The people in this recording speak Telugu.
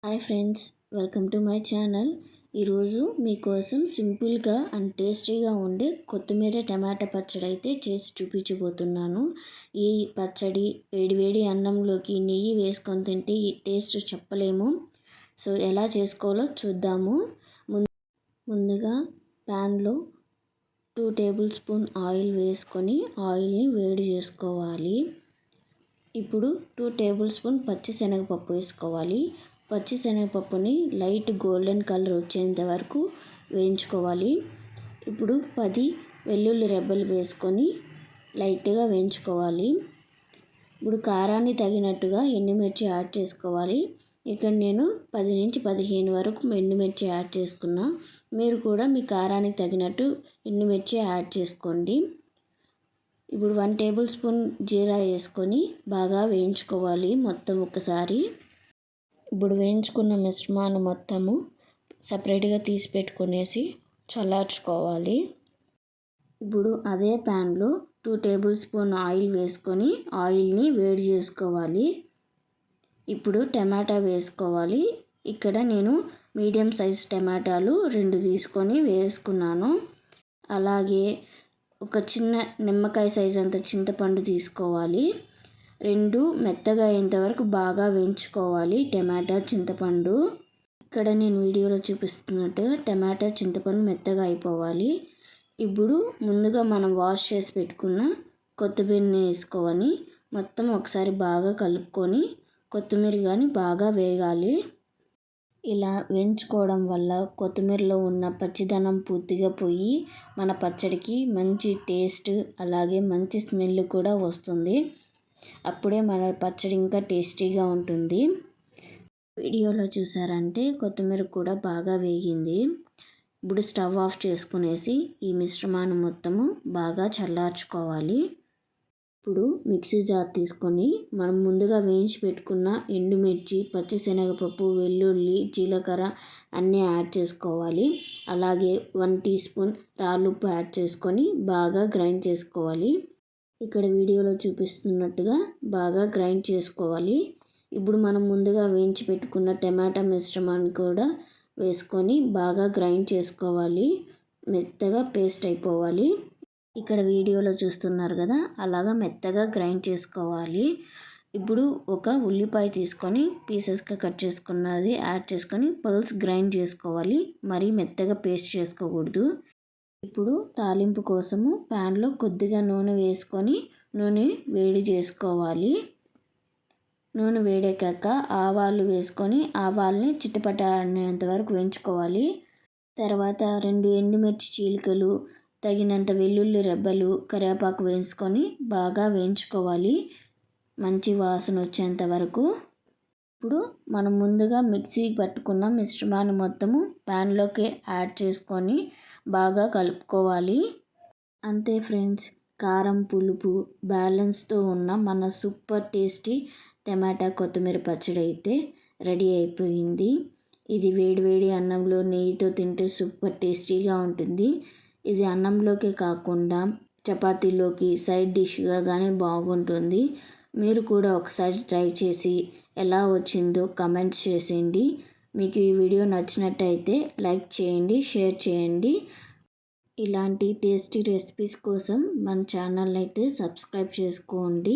Hi friends, welcome to my channel. ఈరోజు మీకోసం సింపుల్గా అండ్ టేస్టీగా ఉండే కొత్తిమీర టమాటా పచ్చడి అయితే చేసి చూపించబోతున్నాను. ఈ పచ్చడి వేడివేడి అన్నంలోకి నెయ్యి వేసుకొని తింటే ఈ టేస్ట్ చెప్పలేము. సో ఎలా చేసుకోవాలో చూద్దాము. ముందుగా ప్యాన్లో 2 టేబుల్ స్పూన్ ఆయిల్ వేసుకొని ఆయిల్ని వేడి చేసుకోవాలి. ఇప్పుడు 2 టేబుల్ స్పూన్ పచ్చిశనగపప్పు వేసుకోవాలి. పచ్చిశనగపప్పుని లైట్ గోల్డెన్ కలర్ వచ్చేంత వరకు వేయించుకోవాలి. ఇప్పుడు 10 వెల్లుల్లి రెబ్బలు వేసుకొని లైట్గా వేయించుకోవాలి. ఇప్పుడు కారాన్ని తగినట్టుగా ఎండుమిర్చి యాడ్ చేసుకోవాలి. ఇక్కడ నేను 10 నుంచి 15 వరకు ఎండుమిర్చి యాడ్ చేసుకున్నా. మీరు కూడా మీ కారానికి తగినట్టు ఎండుమిర్చి యాడ్ చేసుకోండి. ఇప్పుడు 1 టేబుల్ స్పూన్ జీరా వేసుకొని బాగా వేయించుకోవాలి మొత్తం ఒకసారి. ఇప్పుడు వేయించుకున్న మిశ్రమాన్ని మొత్తము సపరేట్గా తీసి పెట్టుకునేసి చల్లార్చుకోవాలి. ఇప్పుడు అదే ప్యాన్లో 2 టేబుల్ స్పూన్ ఆయిల్ వేసుకొని ఆయిల్ని వేడి చేసుకోవాలి. ఇప్పుడు టమాటా వేసుకోవాలి. ఇక్కడ నేను మీడియం సైజ్ టమాటాలు 2 తీసుకొని వేసుకున్నాను. అలాగే ఒక చిన్న నిమ్మకాయ సైజ్ అంత చింతపండు తీసుకోవాలి. 2 మెత్తగా అయ్యేంత వరకు బాగా వేయించుకోవాలి టమాటా చింతపండు. ఇక్కడ నేను వీడియోలో చూపిస్తున్నట్టుగా టమాటా చింతపండు మెత్తగా అయిపోవాలి. ఇప్పుడు ముందుగా మనం వాష్ చేసి పెట్టుకున్న కొత్తిమీరని వేసుకోవాలి. మొత్తం ఒకసారి బాగా కలుపుకొని కొత్తిమీర కానీ బాగా వేగాలి. ఇలా వేయించుకోవడం వల్ల కొత్తిమీరలో ఉన్న పచ్చిదనం పూర్తిగా పోయి మన పచ్చడికి మంచి టేస్ట్ అలాగే మంచి స్మెల్ కూడా వస్తుంది. అప్పుడే మన పచ్చడి ఇంకా టేస్టీగా ఉంటుంది. వీడియోలో చూసారంటే కొత్తిమీర కూడా బాగా వేగింది. ఇప్పుడు స్టవ్ ఆఫ్ చేసుకునేసి ఈ మిశ్రమాన్ని మొత్తము బాగా చల్లార్చుకోవాలి. ఇప్పుడు మిక్సీ జార్ తీసుకొని మనం ముందుగా వేయించి పెట్టుకున్న ఎండుమిర్చి, పచ్చిశనగపప్పు, వెల్లుల్లి, జీలకర్ర అన్నీ యాడ్ చేసుకోవాలి. అలాగే 1 టీ స్పూన్ రాళ్ళుప్పు యాడ్ చేసుకొని బాగా గ్రైండ్ చేసుకోవాలి. ఇక్కడ వీడియోలో చూపిస్తున్నట్టుగా బాగా గ్రైండ్ చేసుకోవాలి. ఇప్పుడు మనం ముందుగా వేయించి పెట్టుకున్న టమాటా మిశ్రమాన్ని కూడా వేసుకొని బాగా గ్రైండ్ చేసుకోవాలి. మెత్తగా పేస్ట్ అయిపోవాలి. ఇక్కడ వీడియోలో చూస్తున్నారు కదా, అలాగా మెత్తగా గ్రైండ్ చేసుకోవాలి. ఇప్పుడు ఒక ఉల్లిపాయ తీసుకొని పీసెస్గా కట్ చేసుకున్నది యాడ్ చేసుకొని పల్స్ గ్రైండ్ చేసుకోవాలి. మరీ మెత్తగా పేస్ట్ చేసుకోకూడదు. ఇప్పుడు తాలింపు కోసము ప్యాన్లో కొద్దిగా నూనె వేసుకొని నూనె వేడి చేసుకోవాలి. నూనె వేడెక్కాక ఆవాలు వేసుకొని ఆవాల్ని చిటపటనేంత వరకు వేయించుకోవాలి. తర్వాత 2 ఎండుమిర్చి చీలికలు, తగినంత వెల్లుల్లి రెబ్బలు, కరివేపాకు వేసుకొని బాగా వేయించుకోవాలి మంచి వాసన వచ్చేంత వరకు. ఇప్పుడు మనం ముందుగా మిక్సీ పట్టుకున్న మిశ్రమాన్ని మొత్తము ప్యాన్లోకి యాడ్ చేసుకొని బాగా కలుపుకోవాలి. అంతే ఫ్రెండ్స్, కారం పులుపు బ్యాలెన్స్తో ఉన్న మన సూపర్ టేస్టీ టమాటా కొత్తిమీర పచ్చడి అయితే రెడీ అయిపోయింది. ఇది వేడివేడి అన్నంలో నెయ్యితో తింటే సూపర్ టేస్టీగా ఉంటుంది. ఇది అన్నంలోకే కాకుండా చపాతీలోకి సైడ్ డిష్గా కానీ బాగుంటుంది. మీరు కూడా ఒకసారి ట్రై చేసి ఎలా వచ్చిందో కమెంట్స్ చేసేయండి. మీకు ఈ వీడియో నచ్చినట్టయితే లైక్ చేయండి, షేర్ చేయండి. ఇలాంటి టేస్టీ రెసిపీస్ కోసం మన ఛానల్ అయితే సబ్స్క్రైబ్ చేసుకోండి.